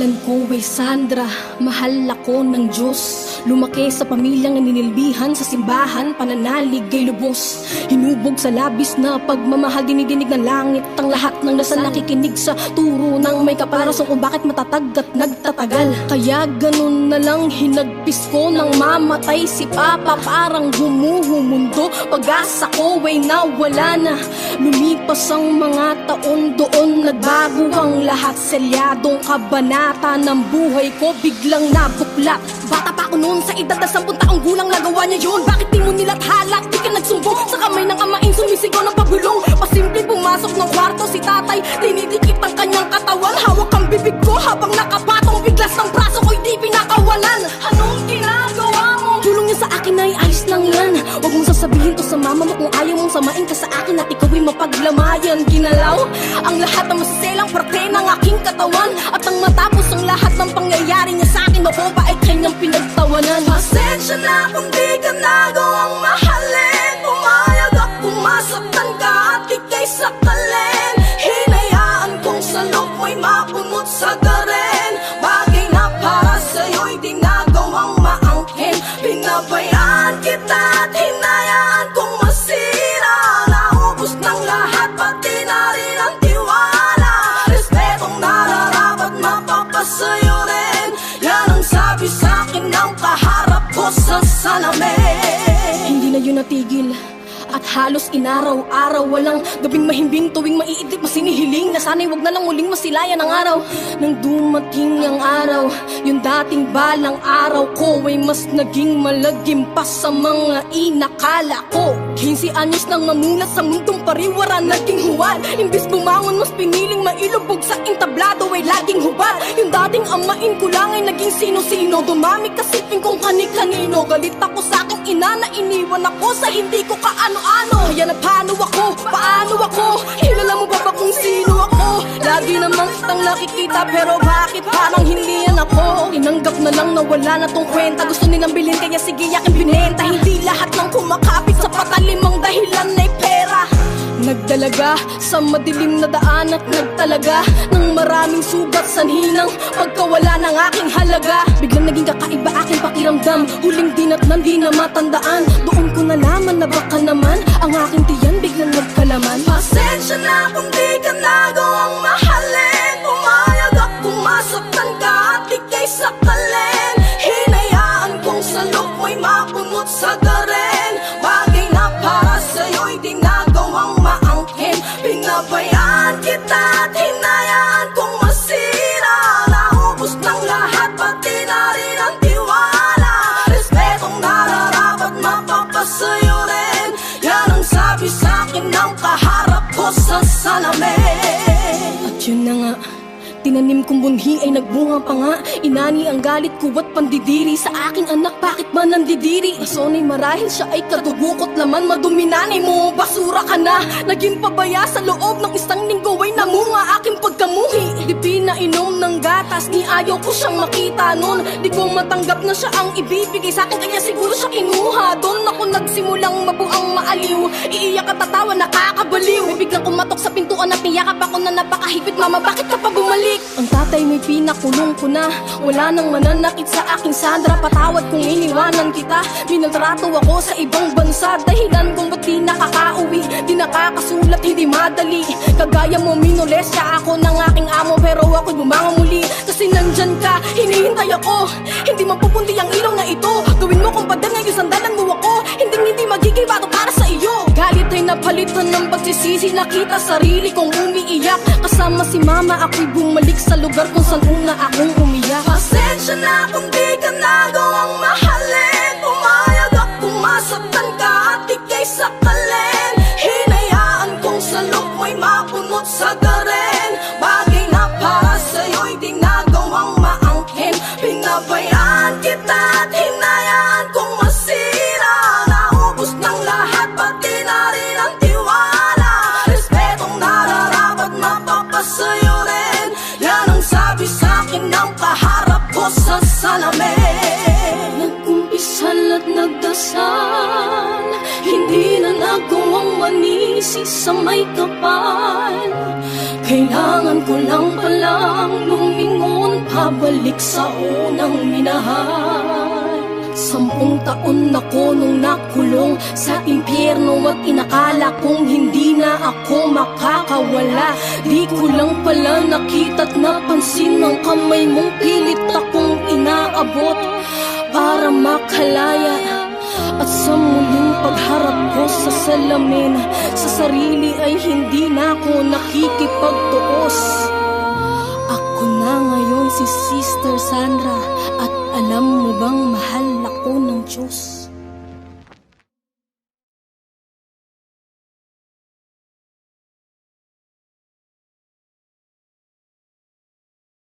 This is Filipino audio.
Pangalan ko ay Sandra, mahal ako ng Diyos. Lumaki sa pamilyang naninilbihan sa simbahan, pananalig ay lubos. Hinubog sa labis na pagmamahal, dinidinig ng langit ang lahat ng dasal. Nakikinig sa turo ng may kaparason kung bakit matatag at nagtatagal. Kaya ganun na lang hinagpis ko nang mamatay si Papa. Parang humuhumundo, pag-asa ko ay nawala na. Lumipas ang mga taon, doon nagbago ang lahat. Selyadong kabanata ng buhay ko biglang nabuklat. Bata pa ako noon sa edad na 10 taong gulang, nagawa niya yun. Bakit di mo nilathala? Di ka nagsumbong sa kamay ng amain, sumisigaw ng pagulong. Pasimple pumasok ng kwarto si tatay, dinidikit ang kanyang katawan. Hawak ang bibig ko habang nakapatong, biglas ng braso ko'y di pinakawalan. Anong ginagawa mo? Tulong niya sa akin ay ayos lang yan. Huwag mong sasabihin to sa mama mo kung ayaw mong samain ka sa akin at ikaw ay mapaglamayan. Ginalaw ang lahat ng masiselang parte ng aking katawan, at ang matapos ang lahat ng pangyayari niya sa akin, maboba ay kanyang pinagtawanan. Pasensya na kung di ka nagawang mahalin. Pumayag akong masaktan ka at ika'y sakalin. Hinayaan kong sa loob mo'y mapunot sa garen. Bagay na para sa'yo'y di nagawang maangkin. Pinabayaan kita at hinayaan kong masira. Naubos ng lahat, pati na rin ang tiwala. Respetong nararapat mapapasayo rin. Yan ang sabi sa'kin ng kaharap ko sa salamin. Hindi na yun natigil at halos inaraw-araw, walang gabing mahimbing tuwing maiidip masinihiling na sana'y wag na lang muling masilayan ang araw. Nang dumating ang araw, yung dating balang araw ko ay mas naging malagim pa sa mga inakala ko. 15 anyos nang mamulat sa mundong pariwara, naging huwad. Imbis bumangon, mas piniling mailubog sa entablado ay laging hubad. Yung dating amain ko lang ay naging sino-sino, dumami kasipin kong kani-kanino. Galit ako sa aking ina na iniwan ako sa hindi ko kaano-ano. Kaya na paano ako? Kilala mo ba kung sino ako? Lagi namang kitang nakikita, pero bakit parang hindi yan ako? Tinanggap na lang na wala na tong kwenta. Gusto nilang bilhin kaya sige yakin binenta. Hindi lahat ng kumakapit sa patalimang dahilan ay pera. Nagdalaga sa madilim na daan at nagtalaga ng maraming sugat sa hinang pagkawala ng aking halaga. Biglang naging kakaiba aking pakiramdam, huling dinatnan di na matandaan. Doon ko nalaman na baka naman ang aking tiyan biglang nagkalaman. Pasensya na kung di ka nagawang mahalin. Pumayag akong masaktan ka at ika'y sakalin. Hinayaan kong sa loob mo'y mapunot sa garen. Bagay na para sa'yo'y di nagawang maangkin. Pinabayaan kita at hinayaan kong masira. Naubos ng lahat, pati na rin ang tiwala. Respetong nararapat mapapasayo rin. Yan ang sabi sa'kin ng kaharap ko sa salamin. At yun na nga, tinanim kong bunhi ay nagbunga pa nga. Inani ang galit ko at pandidiri sa aking anak, bakit ba nandidiri? Asonay marahil siya ay kadugukot laman, maduminanay mo, basura ka na. Naging pabaya sa loob ng isang linggo ay namunga aking pagkamuhi. Di pinainom ng gatas, ni ayaw ko siyang makita nun. Di ko matanggap na siya ang ibibigay sa akin, kaya siguro siya kinuha. Doon ako nagsimulang mabuang maaliw, iiyak at tatawa, nakakabaliw. May biglang kumatok sa pintuan at niyakap ako na napakahigpit. Mama, bakit ka pa bumalik? Ang tatay may pinakulong ko na, wala nang mananakit sa aking Sandra. Patawad kung iniwanan kita, minaltrato ako sa ibang bansa. Dahilan kung ba't di nakakauwi, di nakakasulat, hindi madali. Kagaya mo minolesya ako ng aking amo, pero ako'y bumangon muli. Kasi nandyan ka, hinihintay ako, hindi mapupundi ang ilaw na ito. Gawin mo kung padan ngayon, sandalan mo ako, hindi magiging bato para sa iyo. Galit ay napalitan ng pagsisisi, nakita sarili kong umiiyak. Kasama si mama ako'y bumalik sa lugar kung saan una akong umiyak. Pasensya na kung di ka nagawang mahalin. Pumayag akong masaktan ka at ika'y sakalin. Hinayaan kong sa loob mo'y mapunot sa garen. Bagay na para sa'yo'y di nagawang maangkin. Pinabayaan kita at hinayaan kong masira. Naubos ng lahat, pati na rin ang tiwala. Respetong nararapat mapapasayo rin. Yan ang sabi sa'kin ng kaharap ko sa salamin. Nagkumpisal at nagdasal, hindi na nagawang manisi sa may kapal. Kailangan ko lang palang lumingon pabalik sa unang minahal. 10 taon ako nung nakulong sa impyerno at inakala kong hindi na ako makakawala. Di ko lang pala nakita't napansin ng kamay mong pilit akong inaabot para makalaya. At sa muling pagharap ko sa salamin, sa sarili ay hindi na ako nakikipagtuos. Ako na ngayon si Sister Sandra, at alam mo bang mahal ako ng Diyos?